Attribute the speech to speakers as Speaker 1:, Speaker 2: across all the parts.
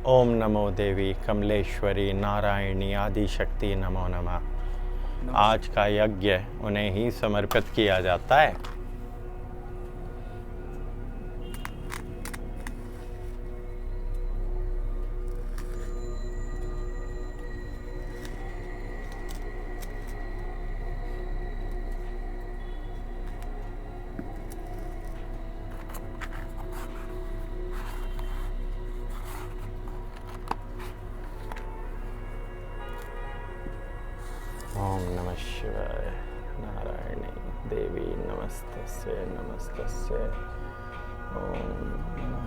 Speaker 1: ओम नमो देवी कमलेश्वरी नारायणी आदिशक्ति नमो नमः। आज का यज्ञ उन्हें ही समर्पित किया जाता है। ओम नमः शिवाय नारायणी देवी नमस्तस्यै नमस्तस्यै। ओम नमः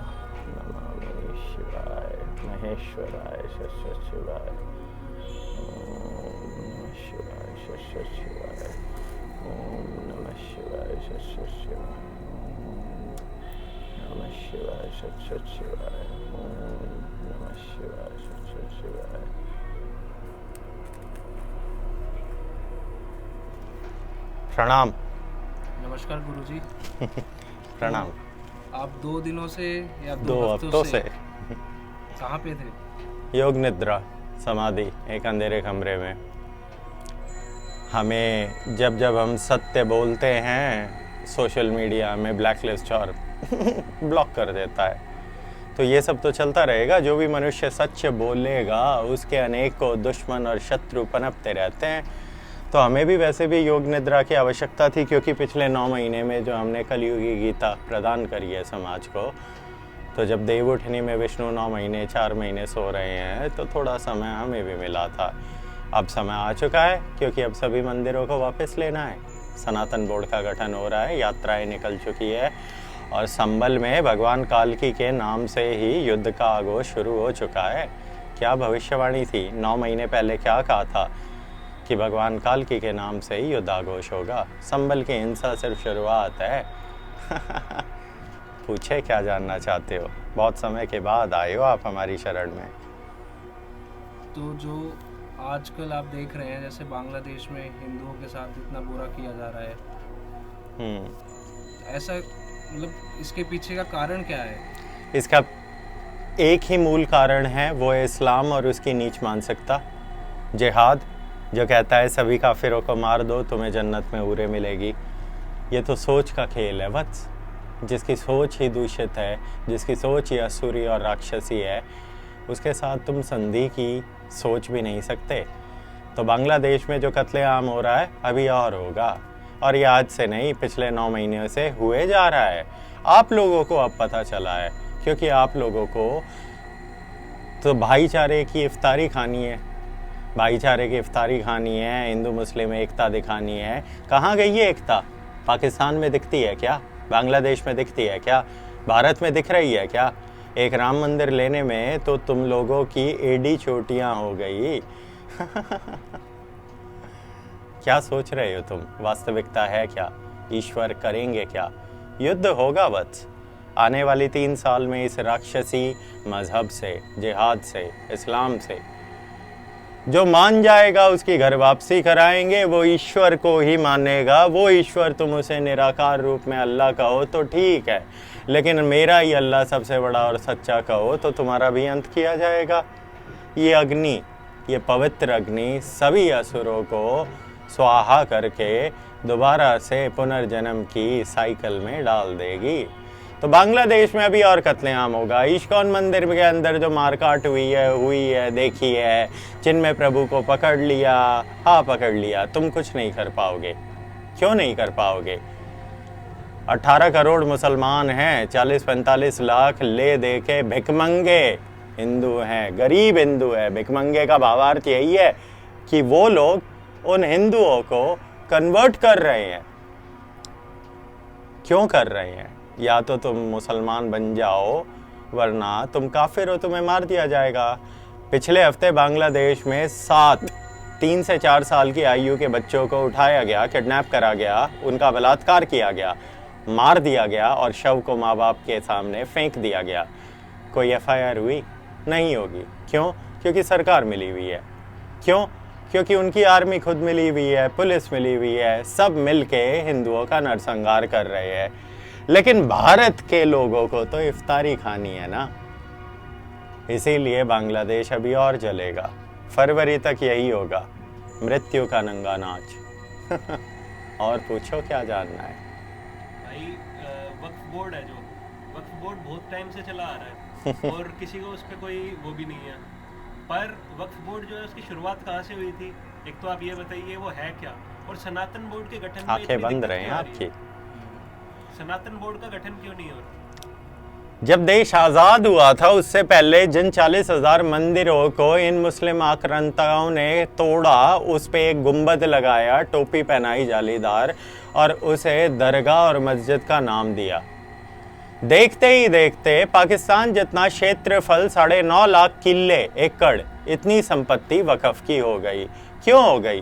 Speaker 1: शिवाय महेश्वराय शस्य शिवाय। ओम नमः शिवाय शस्य शिवाय। ओम नमः शिवाय शस्य शिवाय। ओम नमः शिवाय शस्य शिवाय। ओम नमः शिवाय शस्य शिवाय। प्रणाम।
Speaker 2: नमस्कार गुरुजी।
Speaker 1: प्रणाम।
Speaker 2: आप 2 दिनों से या 2
Speaker 1: 2 हफ्तों से
Speaker 2: कहाँ पे थे?
Speaker 1: योग निद्रा समाधि एक अंधेरे कमरे में। हमें जब जब हम सत्य बोलते हैं सोशल मीडिया में ब्लैक लिस्ट और ब्लॉक कर देता है। तो ये सब तो चलता रहेगा। जो भी मनुष्य सच बोलेगा उसके अनेक को दुश्मन और शत्रु पनपते रहते हैं। तो हमें भी वैसे भी योग निद्रा की आवश्यकता थी, क्योंकि पिछले 9 महीने में जो हमने कलयुगी गीता प्रदान करी है समाज को, तो जब देव उठनी में विष्णु 9 महीने 4 महीने सो रहे हैं तो थोड़ा समय हमें भी मिला था। अब समय आ चुका है, क्योंकि अब सभी मंदिरों को वापस लेना है। सनातन बोर्ड का गठन हो रहा है, यात्राएं निकल चुकी है और संबल में भगवान कालकी के नाम से ही युद्ध का आगोश शुरू हो चुका है। क्या भविष्यवाणी थी 9 महीने पहले, क्या कहा था कि भगवान कालकी के नाम से ही युद्धाघोष होगा। संबल की हिंसा सिर्फ शुरुआत है। पूछे क्या जानना चाहते हो? बहुत समय के बाद आए हो आप हमारी शरण में।
Speaker 2: तो जो आजकल आप देख रहे हैं, जैसे बांग्लादेश में हिंदुओं के साथ इतना बुरा किया जा रहा है, ऐसा मतलब इसके पीछे का कारण क्या है?
Speaker 1: इसका एक ही मूल कारण है, वो है इस्लाम और उसकी नीच मानसिकता। जिहाद जो कहता है सभी काफिरों को मार दो तुम्हें जन्नत में हूरें मिलेगी। ये तो सोच का खेल है वत्स। जिसकी सोच ही दूषित है, जिसकी सोच ही असुरी और राक्षसी है, उसके साथ तुम संधि की सोच भी नहीं सकते। तो बांग्लादेश में जो कत्लेआम हो रहा है अभी और होगा, और ये आज से नहीं पिछले 9 महीनों से हुए जा रहा है। आप लोगों को अब पता चला है, क्योंकि आप लोगों को तो भाईचारे की इफ्तारी खानी है। भाईचारे की इफ्तारी खानी है, हिंदू मुस्लिम एकता दिखानी है। कहाँ गई है एकता? पाकिस्तान में दिखती है क्या? बांग्लादेश में दिखती है क्या? भारत में दिख रही है क्या? एक राम मंदिर लेने में तो तुम लोगों की एडी चोटियां हो गई। क्या सोच रहे हो तुम? वास्तविकता है क्या? ईश्वर करेंगे क्या? युद्ध होगा वत्स। आने वाली 3 साल में इस राक्षसी मजहब से, जिहाद से, इस्लाम से जो मान जाएगा उसकी घर वापसी कराएंगे। वो ईश्वर को ही मानेगा। वो ईश्वर तुम उसे निराकार रूप में अल्लाह कहो तो ठीक है, लेकिन मेरा ही अल्लाह सबसे बड़ा और सच्चा कहो तो तुम्हारा भी अंत किया जाएगा। ये अग्नि, ये पवित्र अग्नि सभी असुरों को स्वाहा करके दोबारा से पुनर्जन्म की साइकिल में डाल देगी। तो बांग्लादेश में अभी और कत्लेआम होगा। इस्कॉन मंदिर के अंदर जो मारकाट हुई है देखी है, जिनमें प्रभु को पकड़ लिया। हाँ पकड़ लिया, तुम कुछ नहीं कर पाओगे। क्यों नहीं कर पाओगे? 18 करोड़ मुसलमान हैं, 40-45 लाख ले दे के भिकमंगे हिंदू हैं, गरीब हिंदू है। भिकमंगे का भावार्थ यही है कि वो लोग उन हिंदुओं को कन्वर्ट कर रहे हैं। क्यों कर रहे हैं? या तो तुम मुसलमान बन जाओ, वरना तुम काफिर हो, तुम्हें मार दिया जाएगा। पिछले हफ्ते बांग्लादेश में 3 से 4 साल की आयु के बच्चों को उठाया गया, किडनैप करा गया, उनका बलात्कार किया गया, मार दिया गया और शव को माँ बाप के सामने फेंक दिया गया। कोई एफआईआर हुई? नहीं होगी। क्यों? क्योंकि सरकार मिली हुई है। क्यों? क्योंकि उनकी आर्मी खुद मिली हुई है, पुलिस मिली हुई है, सब मिलके हिंदुओं का नरसंहार कर रहे हैं। लेकिन भारत के लोगों को तो इफ्तारी खानी है ना। इसीलिए बांग्लादेश अभी और जलेगा, फरवरी तक यही होगा, मृत्यु का नंगा नाच। और पूछो क्या जानना है।
Speaker 3: भाई वक्फ बोर्ड है, जो वक्फ बोर्ड बहुत टाइम से चला आ रहा है और किसी को उस पर कोई वो भी नहीं है, पर वक्फ बोर्ड जो है उसकी शुरुआत कहाँ से हुई थी, एक तो आप ये बताइए वो है क्या, और सनातन बोर्ड के गठन में
Speaker 1: आंखें बंद रहे हैं आपकी।
Speaker 3: सनातन बोर्ड का गठन क्यों नहीं हो रहा?
Speaker 1: जब देश आज़ाद हुआ था उससे पहले जिन 40,000 मंदिरों को इन मुस्लिम आक्रांताओं ने तोड़ा, उस पे एक गुंबद लगाया, टोपी पहनाई जालीदार, और उसे दरगाह और मस्जिद का नाम दिया। देखते ही देखते पाकिस्तान जितना क्षेत्रफल 9.5 लाख किले एकड़ इतनी संपत्ति वक्फ की हो गई। क्यों हो गई?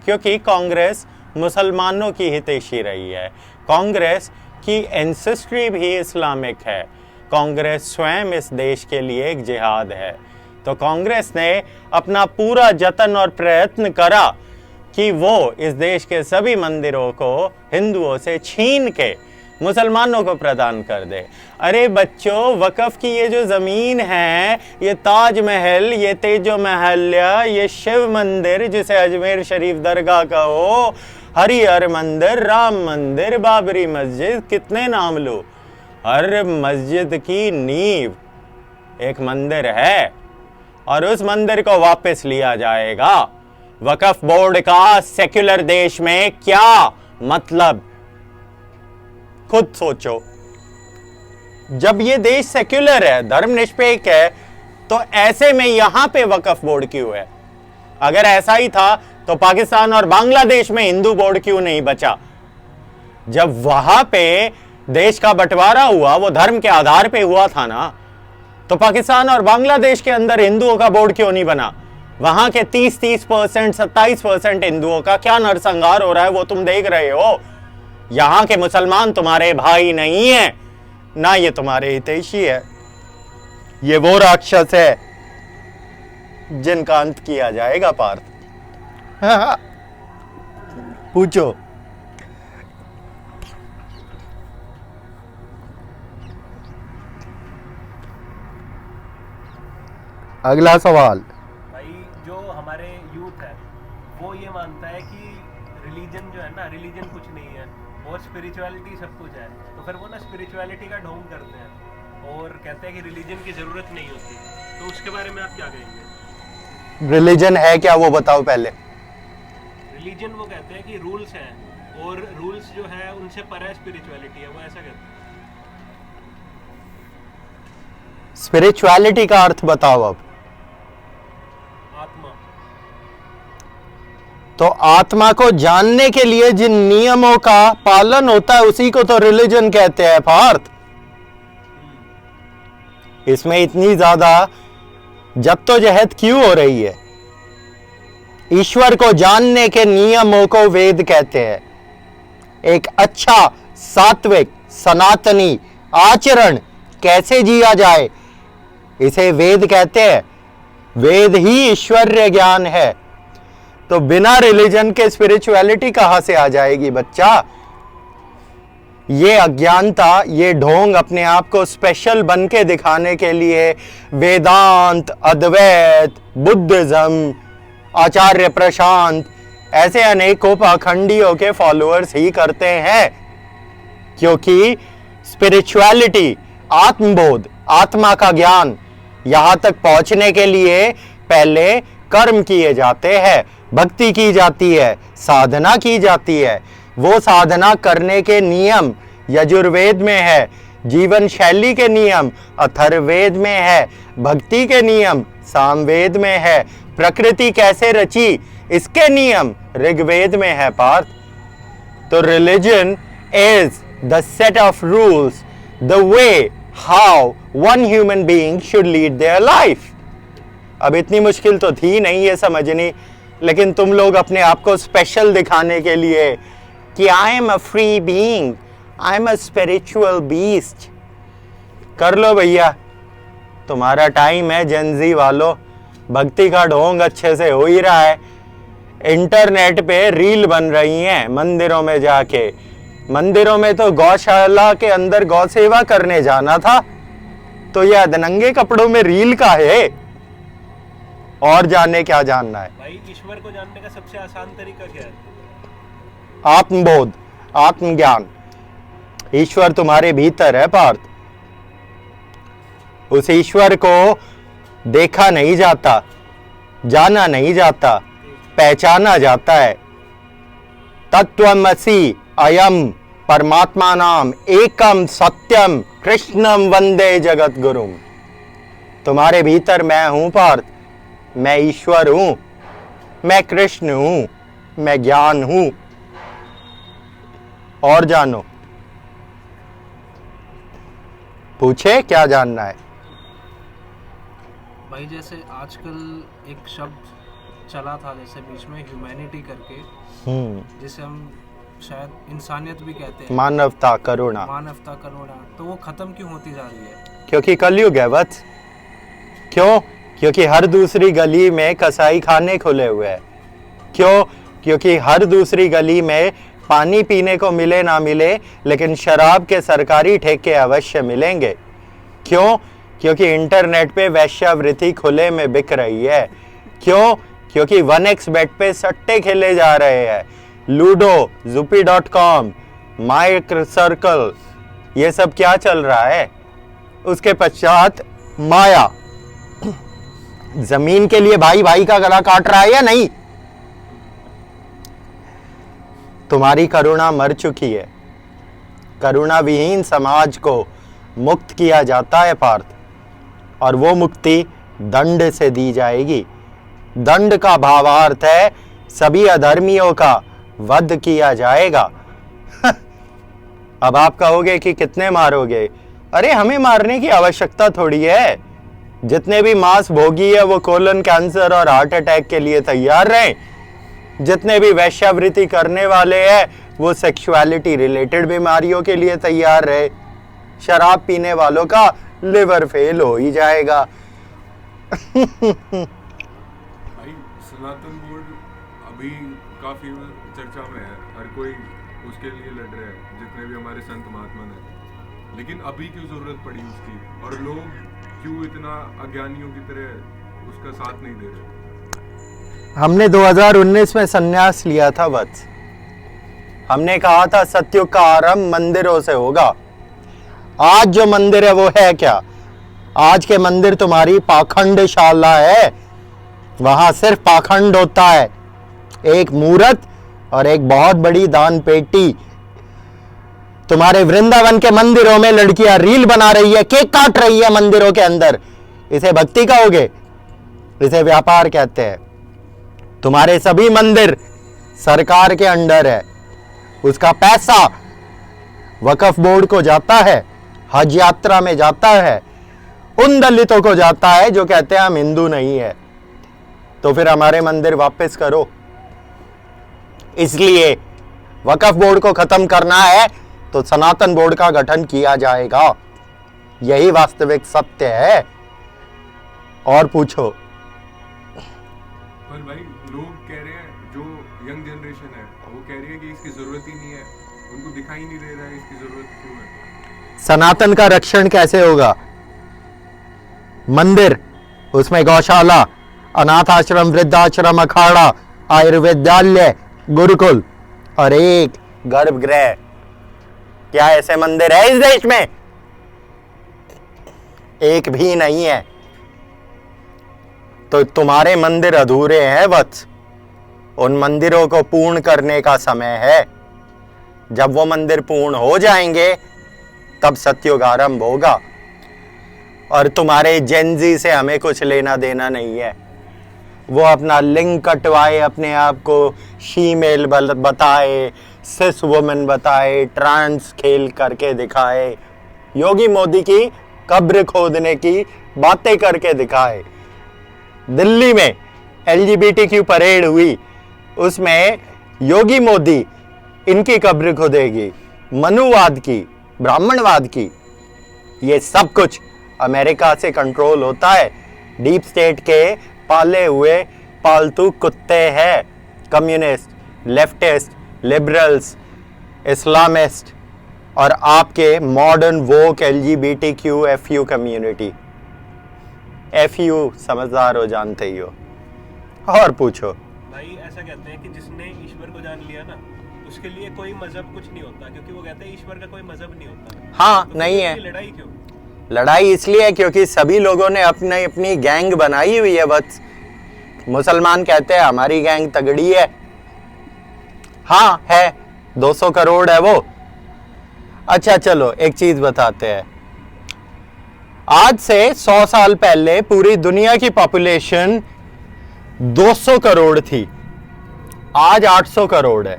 Speaker 1: क्योंकि कांग्रेस मुसलमानों की हितैषी रही है। कांग्रेस की एंसेस्ट्री भी इस्लामिक है। कांग्रेस स्वयं इस देश के लिए एक जिहाद है। तो कांग्रेस ने अपना पूरा जतन और प्रयत्न करा कि वो इस देश के सभी मंदिरों को हिंदुओं से छीन के मुसलमानों को प्रदान कर दे। अरे बच्चों, वक्फ की ये जो ज़मीन है, ये ताजमहल, ये तेजो महल्या, ये शिव मंदिर जिसे अजमेर शरीफ दरगाह कहो, हरिहर मंदिर, राम मंदिर, बाबरी मस्जिद, कितने नाम लो, हर मस्जिद की नींव एक मंदिर है और उस मंदिर को वापस लिया जाएगा। वक्फ बोर्ड का सेक्युलर देश में क्या मतलब, खुद सोचो। जब ये देश सेक्युलर है, धर्मनिरपेक्ष है, तो ऐसे में यहां पे वक्फ बोर्ड क्यों है? अगर ऐसा ही था तो पाकिस्तान और बांग्लादेश में हिंदू बोर्ड क्यों नहीं बचा? जब वहां पे देश का बंटवारा हुआ वो धर्म के आधार पे हुआ था ना, तो पाकिस्तान और बांग्लादेश के अंदर हिंदुओं का बोर्ड क्यों नहीं बना? वहां के 30% 27% हिंदुओं का क्या नरसंहार हो रहा है वो तुम देख रहे हो। यहां के मुसलमान तुम्हारे भाई नहीं है, ना ये तुम्हारे हितैषी है। ये वो राक्षस है जिनका अंत किया जाएगा पार्थ। पूछो। अगला सवाल।
Speaker 3: भाई जो हमारे यूथ है वो ये मानता है कि रिलीजन जो है ना, रिलीजन कुछ नहीं है और स्पिरिचुअलिटी सब कुछ है, तो फिर वो ना स्पिरिचुअलिटी का ढोंग करते हैं और कहते हैं कि रिलीजन की ज़रूरत नहीं होती। तो उसके बारे में आप क्या कहेंगे?
Speaker 1: रिलीजन है क्या वो बताओ पहले।
Speaker 3: रिलीजन वो कहते हैं कि रूल्स हैं और रूल्स जो है उनसे पर है स्पिरिचुअलिटी है, वो ऐसा कहते हैं।
Speaker 1: स्पिरिचुअलिटी का अर्थ बताओ अब।
Speaker 3: आत्मा।
Speaker 1: तो आत्मा को जानने के लिए जिन नियमों का पालन होता है उसी को तो रिलीजन कहते हैं पार्थ। इसमें इतनी ज्यादा जद्दोजहद क्यों हो रही है? ईश्वर को जानने के नियमों को वेद कहते हैं। एक अच्छा सात्विक सनातनी आचरण कैसे जिया जाए, इसे वेद कहते हैं। वेद ही ईश्वरीय ज्ञान है। तो बिना रिलीजन के स्पिरिचुअलिटी कहां से आ जाएगी बच्चा? ये अज्ञानता, ये ढोंग अपने आप को स्पेशल बन के दिखाने के लिए वेदांत, अद्वैत, बुद्धिज्म, आचार्य प्रशांत ऐसे अनेकों पाखंडियों के फॉलोअर्स ही करते हैं। क्योंकि स्पिरिचुअलिटी, आत्मबोध, आत्मा का ज्ञान, यहां तक पहुंचने के लिए पहले कर्म किए जाते हैं, भक्ति की जाती है, साधना की जाती है। वो साधना करने के नियम यजुर्वेद में है, जीवन शैली के नियम अथर्ववेद में है, भक्ति के नियम सामवेद में है, प्रकृति कैसे रची इसके नियम ऋग्वेद में है पार्थ। तो religion is the set of rules, the way how one human being should lead their life. अब इतनी मुश्किल तो थी नहीं ये समझनी, लेकिन तुम लोग अपने आप को स्पेशल दिखाने के लिए कि I am a free being, I am a spiritual beast, कर लो भैया, तुम्हारा टाइम है। जेनजी वालों, भक्ति का ढोंग अच्छे से हो ही रहा है। इंटरनेट पे रील बन रही हैं मंदिरों में जाके। मंदिरों में तो गौशाला के अंदर गौ सेवा करने जाना था, तो ये अधनंगे कपड़ों में रील का है। और जाने क्या जानना है?
Speaker 3: भाई ईश्वर को जानने का सबसे आसान तरीका क्या है?
Speaker 1: आत्मबोध, आत्मज्ञान। ईश्वर तुम्हारे भीतर है पार्थ। उस ईश्वर को देखा नहीं जाता, जाना नहीं जाता, पहचाना जाता है। तत्वमसि अयम परमात्मा नाम एकम सत्यम कृष्णम वंदे जगत गुरुम। तुम्हारे भीतर मैं हूं पार्थ, मैं ईश्वर हूं, मैं कृष्ण हूं, मैं ज्ञान हूं। और जानो, पूछे क्या जानना है?
Speaker 2: भाई जैसे आजकल एक शब्द चला था जैसे बीच में ह्यूमैनिटी करके, जिसे हम शायद इंसानियत भी कहते हैं,
Speaker 1: मानवता, करुणा।
Speaker 2: मानवता, करुणा, तो वो खत्म क्यों होती जा रही है?
Speaker 1: क्योंकि कलयुग है वत्स। क्यों? क्योंकि हर दूसरी गली में कसाई खाने खुले हुए हैं। क्यों? क्योंकि हर दूसरी गली में पानी पीने को मिले ना मिले, लेकिन शराब के सरकारी ठेके अवश्य मिलेंगे। क्यों? क्योंकि इंटरनेट पे वेश्यावृत्ति खुले में बिक रही है। क्यों? क्योंकि 1x बेट पे सट्टे खेले जा रहे हैं। लूडो, zupi.com, माइक्रो सर्कल, ये सब क्या चल रहा है? उसके पश्चात माया। जमीन के लिए भाई भाई का गला काट रहा है या नहीं? तुम्हारी करुणा मर चुकी है। करुणा विहीन समाज को मुक्त किया जाता है पार्थ, और वो मुक्ति दंड से दी जाएगी। दंड का भावार्थ है सभी अधर्मियों का वध किया जाएगा। अब आप कहोगे कि कितने मारोगे? अरे हमें मारने की आवश्यकता थोड़ी है। जितने भी मांस भोगी है वो कोलन कैंसर और हार्ट अटैक के लिए तैयार रहें। जितने भी वैश्यावृत्ति करने वाले हैं वो सेक्सुअलिटी रिलेटेड बीमारियों के लिए तैयार रहे। शराब पीने वालों का लिवर फेल हो ही जाएगा।
Speaker 4: भाई सनातन बोर्ड अभी काफी चर्चा में है, हर कोई उसके लिए लड़ रहा है, जितने भी हमारे संत महात्मा ने। लेकिन अभी क्यों जरूरत पड़ी उसकी, और लोग क्यों इतना अज्ञानियों की तरह उसका साथ नहीं दे रहे?
Speaker 1: हमने 2019 में संन्यास लिया था वत्स। हमने कहा था सत्युग का आरंभ मंदिरों से होगा। आज जो मंदिर है वो है क्या? आज के मंदिर तुम्हारी पाखंडशाला है। वहां सिर्फ पाखंड होता है। एक मूर्त और एक बहुत बड़ी दान पेटी। तुम्हारे वृंदावन के मंदिरों में लड़कियां रील बना रही है, केक काट रही है मंदिरों के अंदर। इसे भक्ति कहोगे? इसे व्यापार कहते हैं। तुम्हारे सभी मंदिर सरकार के अंडर है। उसका पैसा वक्फ बोर्ड को जाता है, हज यात्रा में जाता है, उन दलितों को जाता है जो कहते हैं हम हिंदू नहीं है। तो फिर हमारे मंदिर वापस करो। इसलिए वक्फ बोर्ड को खत्म करना है तो सनातन बोर्ड का गठन किया जाएगा। यही वास्तविक सत्य है। और पूछो।
Speaker 4: पर भाई लोग कह रहे हैं, जो यंग जनरेशन है वो कह रही है कि इसकी जरूरत ही नहीं है, उनको दिखाई नहीं दे रहा है इसकी जरूरत क्यों है।
Speaker 1: सनातन का रक्षण कैसे होगा? मंदिर, उसमें गौशाला, अनाथ आश्रम, वृद्धाश्रम, अखाड़ा, आयुर्वेदालय, गुरुकुल और एक गर्भगृह। क्या ऐसे मंदिर है इस देश में? एक भी नहीं है। तो तुम्हारे मंदिर अधूरे हैं वत्स। उन मंदिरों को पूर्ण करने का समय है। जब वो मंदिर पूर्ण हो जाएंगे तब सत्युग आरंभ होगा। और तुम्हारे जेनजी से हमें कुछ लेना देना नहीं है। वो अपना लिंग कटवाए, अपने आप को शीमेल बताए, सिस वुमेन बताए, ट्रांस खेल करके दिखाए, योगी मोदी की कब्र खोदने की बातें करके दिखाए। दिल्ली में LGBTQ परेड हुई, उसमें योगी मोदी इनकी कब्र खोदेगी, मनुवाद की, ब्राह्मणवाद की। ये सब कुछ अमेरिका से कंट्रोल होता है। डीप स्टेट के पाले हुए पालतू कुत्ते हैं। कम्युनिस्ट, लेफ्टिस्ट, लिबरल्स, इस्लामिस्ट, और आपके मॉडर्न वोक LGBTQ FU कम्युनिटी। FU समझदार हो, जानते ही हो। और पूछो।
Speaker 3: भाई ऐसा कहते हैं कि जिसने ईश्वर को जान लिया ना, उसके लिए कोई मजहब कुछ नहीं होता, क्योंकि वो कहते हैं ईश्वर का कोई मजहब नहीं होता।
Speaker 1: हाँ,
Speaker 3: तो
Speaker 1: नहीं
Speaker 3: फिर
Speaker 1: है।
Speaker 3: इतनी लड़ाई क्यों?
Speaker 1: लड़ाई इसलिए है क्योंकि सभी लोगों ने अपनी अपनी गैंग बनाई हुई है। बस मुसलमान कहते हैं हमारी गैंग तगड़ी है। हाँ है, 200 करोड़ है वो। अच्छा चलो एक चीज बताते हैं। आज से 100 साल पहले पूरी दुनिया की पॉपुलेशन 200 करोड़ थी, आज 800 करोड़ है।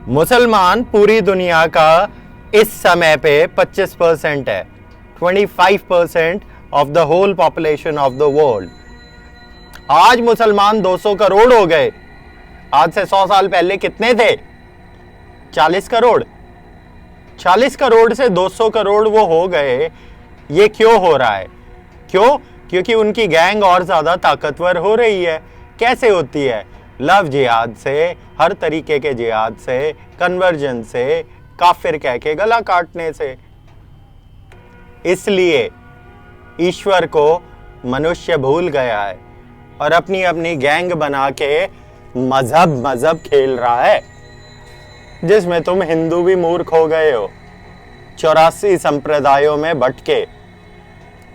Speaker 1: मुसलमान पूरी दुनिया का इस समय पे 25% है, 25% of the whole population of the world. आज मुसलमान 200 करोड़ हो गए। आज से 100 साल पहले कितने थे? 40 करोड़। 40 करोड़ से 200 करोड़ वो हो गए। ये क्यों हो रहा है? क्यों? क्योंकि उनकी गैंग और ज्यादा ताकतवर हो रही है। कैसे होती है? लव जिहाद से, हर तरीके के जिहाद से, कन्वर्जन से, काफिर कह के गला काटने से। इसलिए ईश्वर को मनुष्य भूल गया है और अपनी अपनी गैंग बना के मजहब खेल रहा है, जिसमें तुम हिंदू भी मूर्ख हो गए हो 84 संप्रदायों में बटके।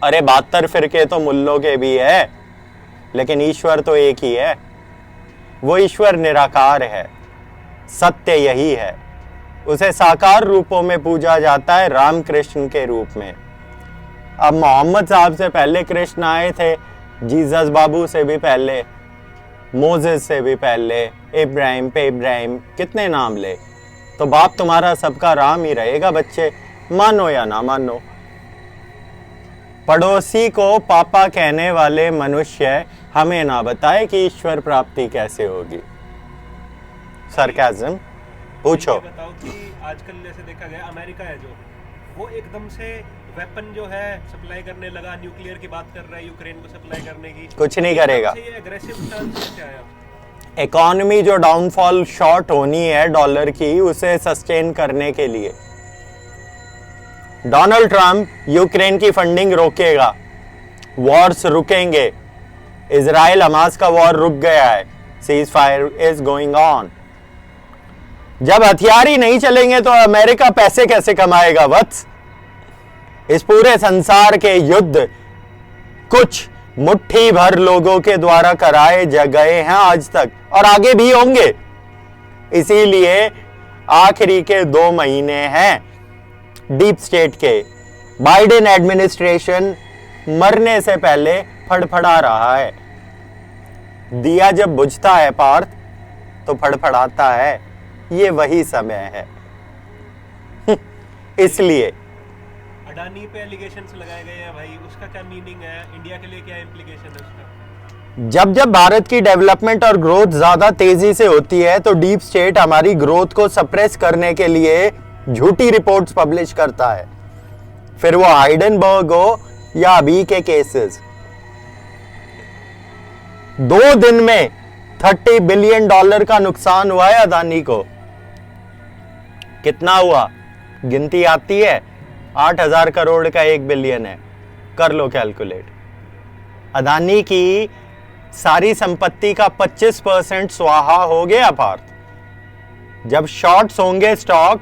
Speaker 1: अरे 72 फिरके तो मुल्लों के भी है, लेकिन ईश्वर तो एक ही है। वो ईश्वर निराकार है, सत्य यही है। उसे साकार रूपों में पूजा जाता है, राम कृष्ण के रूप में। अब मोहम्मद साहब से पहले कृष्ण आए थे, जीसस बाबू से भी पहले, मोजेस से भी पहले, इब्राहिम पे इब्राहिम, कितने नाम ले। तो बाप तुम्हारा सबका राम ही रहेगा बच्चे, मानो या ना मानो। पड़ोसी को पापा कहने वाले मनुष्य हमें ना बताए कि ईश्वर प्राप्ति कैसे होगी। सरकाज़म पूछो।
Speaker 3: ये बताओ कि आजकल जैसे देखा गया अमेरिका है जो, वो एकदम से वेपन जो है सप्लाई करने लगा, न्यूक्लियर की बात कर रहा है, यूक्रेन को सप्लाई करने की।
Speaker 1: कुछ नहीं करेगा।
Speaker 3: ये एग्रेसिव स्टांस कैसे आया?
Speaker 1: इकॉनमी जो डाउनफॉल शॉर्ट होनी है डॉलर की, उसे सस्टेन करने के लिए डोनाल्ड ट्रंप यूक्रेन की फंडिंग रोकेगा, वॉर्स रुकेंगे। इजराइल हमास का वॉर रुक गया है, cease fire is going on. जब हथियार ही नहीं चलेंगे तो अमेरिका पैसे कैसे कमाएगा वत्स? इस पूरे संसार के युद्ध कुछ मुट्ठी भर लोगों के द्वारा कराए गए हैं आज तक, और आगे भी होंगे। इसीलिए आखिरी के 2 महीने हैं डीप स्टेट के। बाइडेन एडमिनिस्ट्रेशन मरने से पहले फड़फड़ा रहा है। दिया जब बुझता है पार्थ तो फड़फड़ाता है, ये वही समय है। इसलिए
Speaker 3: अडानी पे एलिगेशंस लगाए गए हैं भाई, उसका क्या मीनिंग है? इंडिया के लिए क्या इम्प्लीकेशन है उसका?
Speaker 1: जब जब भारत की डेवलपमेंट और ग्रोथ ज्यादा तेजी से होती है तो डीप स्टेट हमारी ग्रोथ को सप्रेस करने के लिए झूठी रिपोर्ट्स पब्लिश करता है, फिर वो हाइडेनबर्ग हो या अभी के केसेस। 2 दिन में $30 बिलियन का नुकसान हुआ है अदानी को। कितना हुआ? गिनती आती है, 8,000 करोड़ का 1 बिलियन है, कर लो कैलकुलेट। अदानी की सारी संपत्ति का 25% स्वाहा हो गया पार्थ। जब शॉर्ट्स होंगे स्टॉक,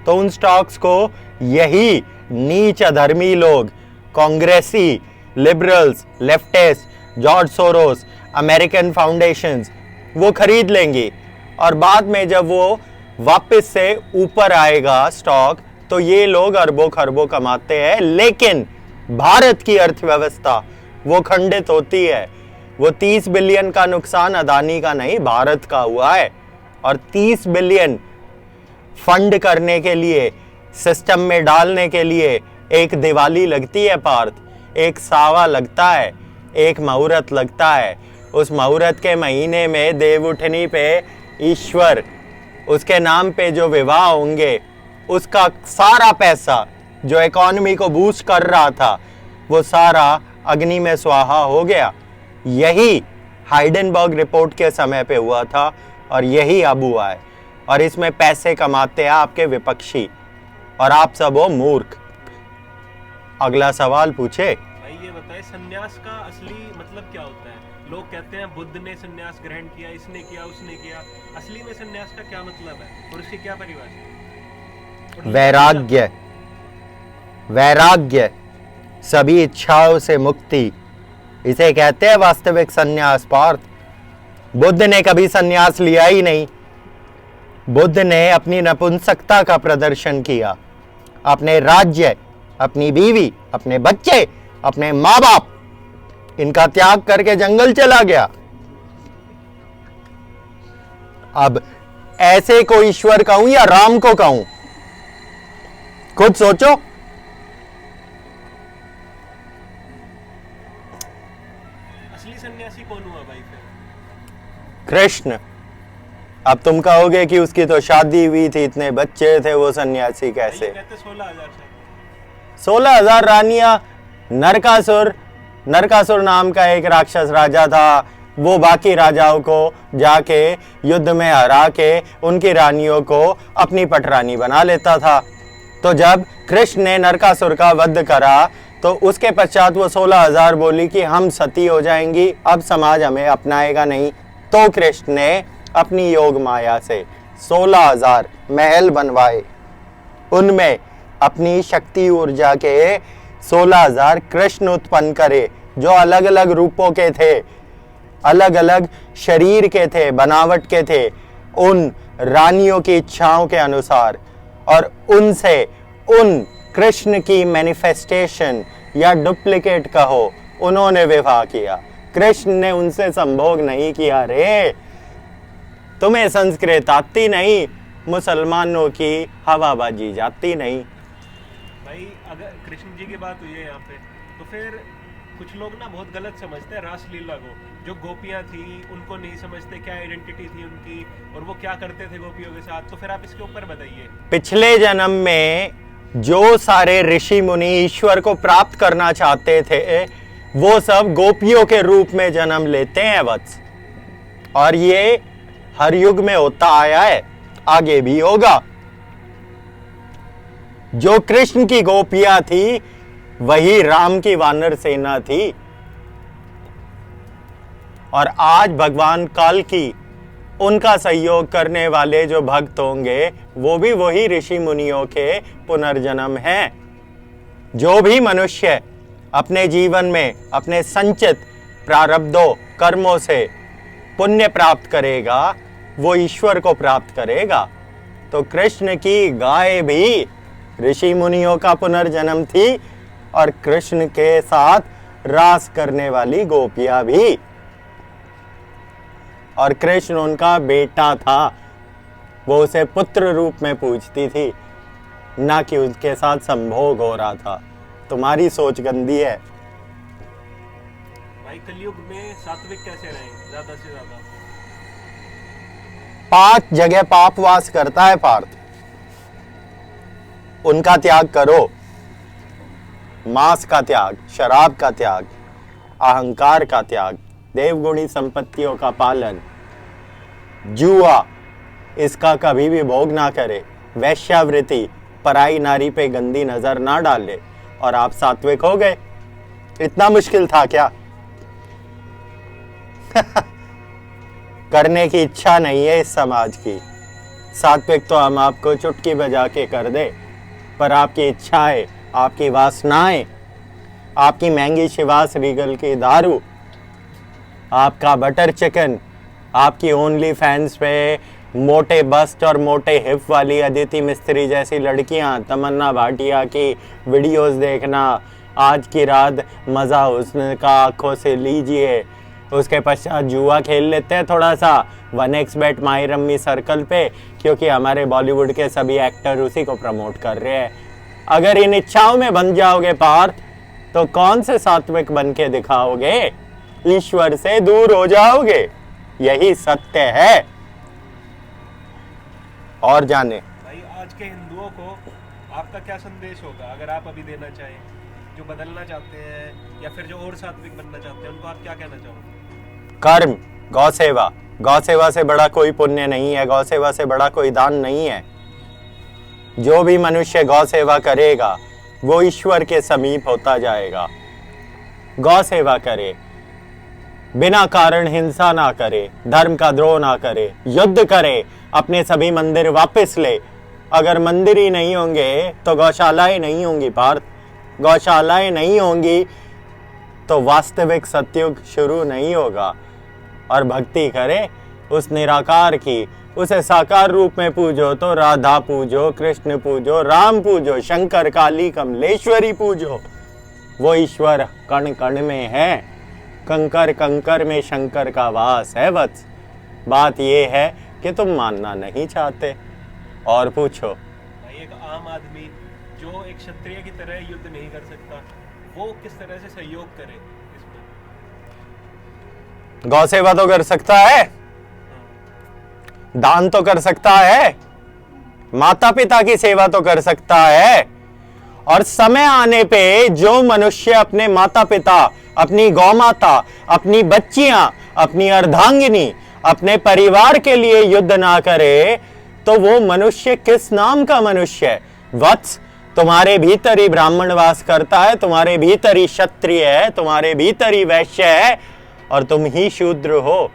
Speaker 1: तो उन स्टॉक्स को यही नीच अधर्मी लोग, कांग्रेसी, liberals, leftist, George Soros, American foundations, वो खरीद लेंगी। और बाद में जब वो वापस से ऊपर आएगा स्टॉक, तो ये लोग अरबों खरबों कमाते हैं। लेकिन भारत की अर्थव्यवस्था वो खंडित होती है। वो 30 बिलियन का नुकसान अदानी का नहीं, भारत का हुआ है। और 30 बिलियन फंड करने के लिए, सिस्टम में डालने के लिए एक दिवाली लगती है पार्थ, एक सावा लगता है, एक मुहूर्त लगता है। उस मुहूर्त के महीने में देवउठनी पे ईश्वर, उसके नाम पे जो विवाह होंगे, उसका सारा पैसा जो इकॉनमी को बूस्ट कर रहा था, वो सारा अग्नि में स्वाहा हो गया। यही हाइडेनबर्ग रिपोर्ट के समय पे हुआ था और यही अब हुआ है। और इसमें पैसे कमाते हैं आपके विपक्षी, और आप सब हो मूर्ख। अगला सवाल पूछे।
Speaker 3: भाई ये बताए संन्यास का असली मतलब क्या होता है? लोग कहते हैं बुद्ध ने संन्यास ग्रहण किया, इसने किया, उसने किया। असली में संन्यास का क्या मतलब है और उसकी क्या परिभाषा?
Speaker 1: वैराग्य, वैराग्य, सभी इच्छाओं से मुक्ति, इसे कहते हैं वास्तविक संन्यास। पार्थ, बुद्ध ने कभी संन्यास लिया ही नहीं। बुद्ध ने अपनी नपुंसकता का प्रदर्शन किया, अपने राज्य, अपनी बीवी, अपने बच्चे, अपने माँ बाप, इनका त्याग करके जंगल चला गया। अब ऐसे को ईश्वर कहूं या राम को कहूं? खुद सोचो।
Speaker 3: असली सन्यासी कौन हुआ भाई फिर?
Speaker 1: कृष्ण। अब तुम कहोगे कि उसकी तो शादी हुई थी, इतने बच्चे थे, वो सन्यासी कैसे?
Speaker 3: कहते 16,000 से
Speaker 1: 16,000 रानियां। नरकासुर नाम का एक राक्षस राजा था, वो बाकी राजाओं को जाके युद्ध में हरा के उनकी रानियों को अपनी पटरानी बना लेता था। तो जब कृष्ण ने नरकासुर का वध करा तो उसके पश्चात वो 16,000 बोली कि हम सती हो जाएंगी, अब समाज हमें अपनाएगा नहीं। तो कृष्ण ने अपनी योग माया से 16,000 महल बनवाए, उनमें अपनी शक्ति ऊर्जा के 16,000 कृष्ण उत्पन्न करे, जो अलग अलग रूपों के थे, अलग अलग शरीर के थे, बनावट के थे, उन रानियों की इच्छाओं के अनुसार। और उनसे उन कृष्ण की मैनिफेस्टेशन या डुप्लीकेट कहो, उन्होंने विवाह किया। कृष्ण ने उनसे संभोग नहीं किया। रे तुम्हें संस्कृत आती नहीं, मुसलमानों की हवाबाजी जाती नहीं।
Speaker 3: भाई अगर कृष्ण जी की बात हुई है यहाँ पे, तो फिर कुछ लोग ना बहुत गलत समझते हैं रासलीला को। जो गोपियां थी उनको नहीं समझते क्या आइडेंटिटी थी उनकी और वो क्या करते थे गोपियों के साथ। तो फिर आप इसके ऊपर बताइए।
Speaker 1: पिछले जन्म में जो सारे ऋषि मुनि ईश्वर को प्राप्त करना चाहते थे, वो सब गोपियों के रूप में जन्म लेते हैं वत्स। और ये हर युग में होता आया है, आगे भी होगा। जो कृष्ण की गोपियां थी वही राम की वानर सेना थी। और आज भगवान काल की उनका सहयोग करने वाले जो भक्त होंगे, वो भी वही ऋषि मुनियों के पुनर्जन्म हैं। जो भी मनुष्य अपने जीवन में अपने संचित प्रारब्धों कर्मों से पुण्य प्राप्त करेगा, वो ईश्वर को प्राप्त करेगा। तो कृष्ण की गाय भी ऋषि मुनियों का पुनर्जन्म थी और कृष्ण के साथ रास करने वाली गोपियां भी। और कृष्ण उनका बेटा था, वो उसे पुत्र रूप में पूजती थी, ना कि उसके साथ संभोग हो रहा था। तुम्हारी सोच गंदी है।
Speaker 3: भाई कलयुग में सात्विक कैसे रहें ज्यादा से ज्यादा?
Speaker 1: 5 जगह पाप वास करता है पार्थ, उनका त्याग करो। मांस का त्याग, शराब का त्याग, अहंकार का त्याग, देवगुणी संपत्तियों का पालन, जुआ इसका कभी भी भोग ना करे, वैश्यावृत्ति, पराई नारी पे गंदी नजर ना डाले, और आप सात्विक हो गए। इतना मुश्किल था क्या? करने की इच्छा नहीं है इस समाज की। सात्विक तो हम आपको चुटकी बजा के कर दे, पर आपकी इच्छाएं, आपकी वासनाएं, आपकी महंगी शिवास रीगल की दारू, आपका बटर चिकन, आपकी ओनली फैंस पे मोटे बस्ट और मोटे हिप वाली अदिति मिस्त्री जैसी लड़कियां, तमन्ना भाटिया की वीडियोस देखना, आज की रात मज़ा उसका आंखों से लीजिए, उसके पश्चात जुआ खेल लेते हैं थोड़ा सा 1xBet माई रम्मी सर्कल पे, क्योंकि हमारे बॉलीवुड के सभी एक्टर उसी को प्रमोट कर रहे हैं। अगर इन इच्छाओं में बन जाओगे पार्थ, तो कौन से सात्विक बन के दिखाओगे? ईश्वर से दूर हो जाओगे। यही सत्य है। और जाने
Speaker 3: भाई आज के हिंदुओं को आपका क्या संदेश होगा अगर आप अभी देना चाहें, जो बदलना चाहते हैं या फिर जो और सात्विक बनना चाहते हैं, उनको आप क्या कहना चाहोगे?
Speaker 1: कर्म, गौसेवा, गौसेवा से बड़ा कोई पुण्य नहीं है, गौसेवा से बड़ा कोई दान नहीं है। जो भी मनुष्य गौ सेवा करेगा वो ईश्वर के समीप होता जाएगा। गौ सेवा करे, बिना कारण हिंसा ना करे, धर्म का द्रोह ना करे, युद्ध करे, अपने सभी मंदिर वापस ले। अगर मंदिर ही नहीं होंगे तो गौशालाएं नहीं होंगी पार्थ, गौशालाएं नहीं होंगी तो वास्तविक सतयुग शुरू नहीं होगा। और भक्ति करे उस निराकार की, उसे साकार रूप में पूजो तो राधा पूजो, कृष्ण पूजो, राम पूजो, शंकर, काली, कमलेश्वरी पूजो। वो ईश्वर कण कण में है, कंकर कंकर में शंकर का वास है वत्स। बात ये है कि तुम मानना नहीं चाहते। और पूछो।
Speaker 3: भाई एक आम आदमी जो एक क्षत्रिय की तरह युद्ध नहीं कर सकता, वो किस तरह से सहयोग करे इसमें?
Speaker 1: गौ सेवा तो कर सकता है, दान तो कर सकता है, माता पिता की सेवा तो कर सकता है। और समय आने पे जो मनुष्य अपने माता पिता, अपनी गौ माता, अपनी बच्चियां, अपनी अर्धांगिनी, अपने परिवार के लिए युद्ध ना करे तो वो मनुष्य किस नाम का मनुष्य है? वत्स, तुम्हारे भीतर ही ब्राह्मण वास करता है, तुम्हारे भीतर ही क्षत्रिय है, तुम्हारे भीतर ही वैश्य है और तुम ही शूद्र हो।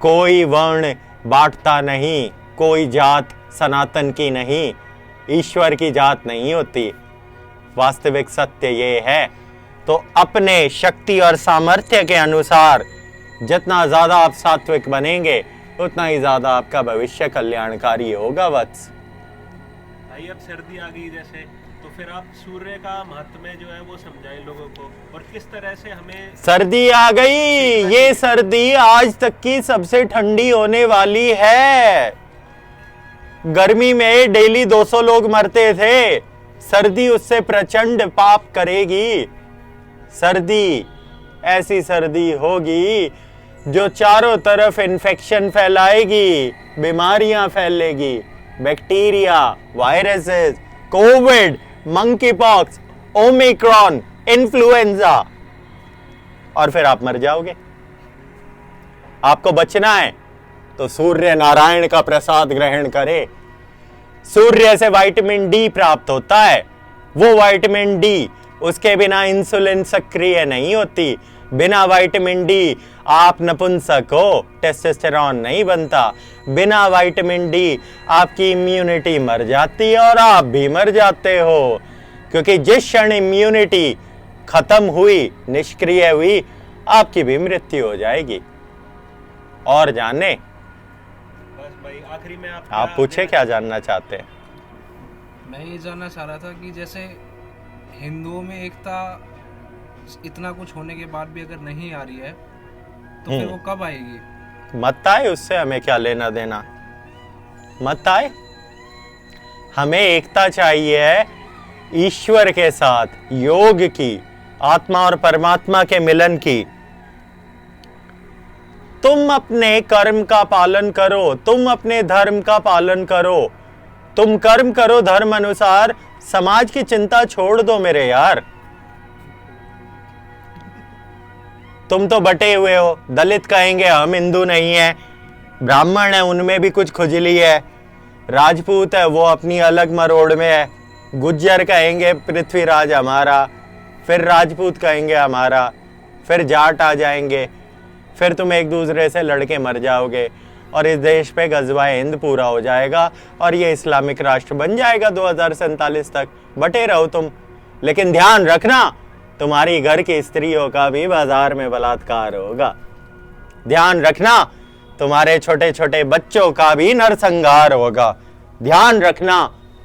Speaker 1: कोई वर्ण बांटता नहीं, कोई जात सनातन की नहीं, ईश्वर की जात नहीं होती। वास्तविक सत्य ये है। तो अपने शक्ति और सामर्थ्य के अनुसार जितना ज्यादा आप सात्विक बनेंगे उतना ही ज्यादा आपका भविष्य कल्याणकारी होगा वत्स।
Speaker 3: भाई अब सर्दी आ गई जैसे, तो फिर आप सूर्य का महत्व जो है वो समझाएं लोगों को, और किस तरह से हमें।
Speaker 1: सर्दी आ गई, ये सर्दी आज तक की सबसे ठंडी होने वाली है। गर्मी में डेली 200 लोग मरते थे, सर्दी उससे प्रचंड पाप करेगी। सर्दी ऐसी सर्दी होगी जो चारों तरफ इन्फेक्शन फैलाएगी, बीमारियां फैलेगी, bacteria, viruses, Covid, monkey pox, Omicron, influenza, और फिर आप मर जाओगे। आपको बचना है तो सूर्य नारायण का प्रसाद ग्रहण करे। सूर्य से विटामिन डी प्राप्त होता है। वो विटामिन डी, उसके बिना इंसुलिन सक्रिय नहीं होती। बिना विटामिन डी आप नपुंसक हो, टेस्टोस्टेरोन नहीं बनता। बिना विटामिन डी आपकी इम्यूनिटी मर जाती है और आप भी मर जाते हो, क्योंकि जिस क्षण इम्यूनिटी खत्म हुई, निष्क्रिय हुई, आपकी भी मृत्यु हो जाएगी। और जाने,
Speaker 3: बस भाई आखिरी में
Speaker 1: आप पूछे क्या जानना चाहते हैं?
Speaker 2: मैं ये जानना चाह रहा था कि जैसे हिंदुओं में एकता इतना कुछ होने के बाद भी अगर नहीं आ रही है तो फिर वो कब आएगी?
Speaker 1: मत आए, उससे हमें क्या लेना देना। मत आए, हमें एकता चाहिए ईश्वर के साथ, योग की, आत्मा और परमात्मा के मिलन की। तुम अपने कर्म का पालन करो, तुम अपने धर्म का पालन करो, तुम कर्म करो धर्म अनुसार, समाज की चिंता छोड़ दो मेरे यार। तुम तो बटे हुए हो, दलित कहेंगे हम हिंदू नहीं है, ब्राह्मण है उनमें भी कुछ खुजली है, राजपूत है वो अपनी अलग मरोड़ में है, गुज्जर कहेंगे पृथ्वीराज हमारा, फिर राजपूत कहेंगे हमारा, फिर जाट आ जाएंगे, फिर तुम एक दूसरे से लड़के मर जाओगे और इस देश पे गजवाए हिंद पूरा हो जाएगा और ये इस्लामिक राष्ट्र बन जाएगा 2047 तक। बटे रहो तुम, लेकिन ध्यान रखना तुम्हारी घर की स्त्रियों का भी बाजार में बलात्कार होगा। ध्यान रखना तुम्हारे छोटे छोटे बच्चों का भी नरसंहार होगा। ध्यान रखना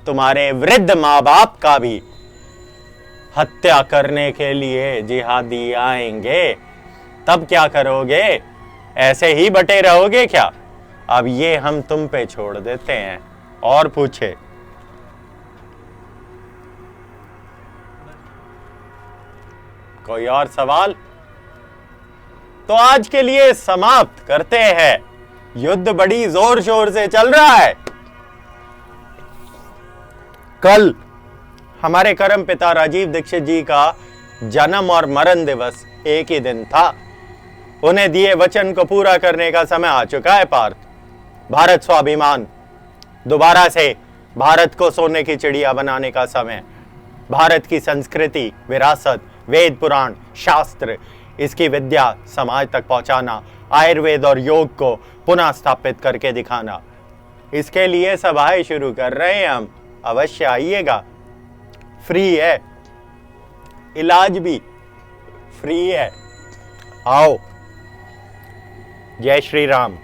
Speaker 1: तुम्हारे वृद्ध माँ बाप का भी हत्या करने के लिए जिहादी आएंगे। तब क्या करोगे? ऐसे ही बटे रहोगे क्या? अब ये हम तुम पे छोड़ देते हैं। और पूछे। कोई और सवाल? तो आज के लिए समाप्त करते हैं। युद्ध बड़ी जोर शोर से चल रहा है। कल हमारे करम पिता राजीव दीक्षित जी का जन्म और मरण दिवस एक ही दिन था। उन्हें दिए वचन को पूरा करने का समय आ चुका है पार्थ। भारत स्वाभिमान दोबारा से भारत को सोने की चिड़िया बनाने का समय। भारत की संस्कृति, विरासत, वेद पुराण, शास्त्र, इसकी विद्या समाज तक पहुंचाना, आयुर्वेद और योग को पुनः स्थापित करके दिखाना। इसके लिए सभाएं शुरू कर रहे हैं हम, अवश्य आइएगा। फ्री है, इलाज भी फ्री है। आओ। जय श्री राम।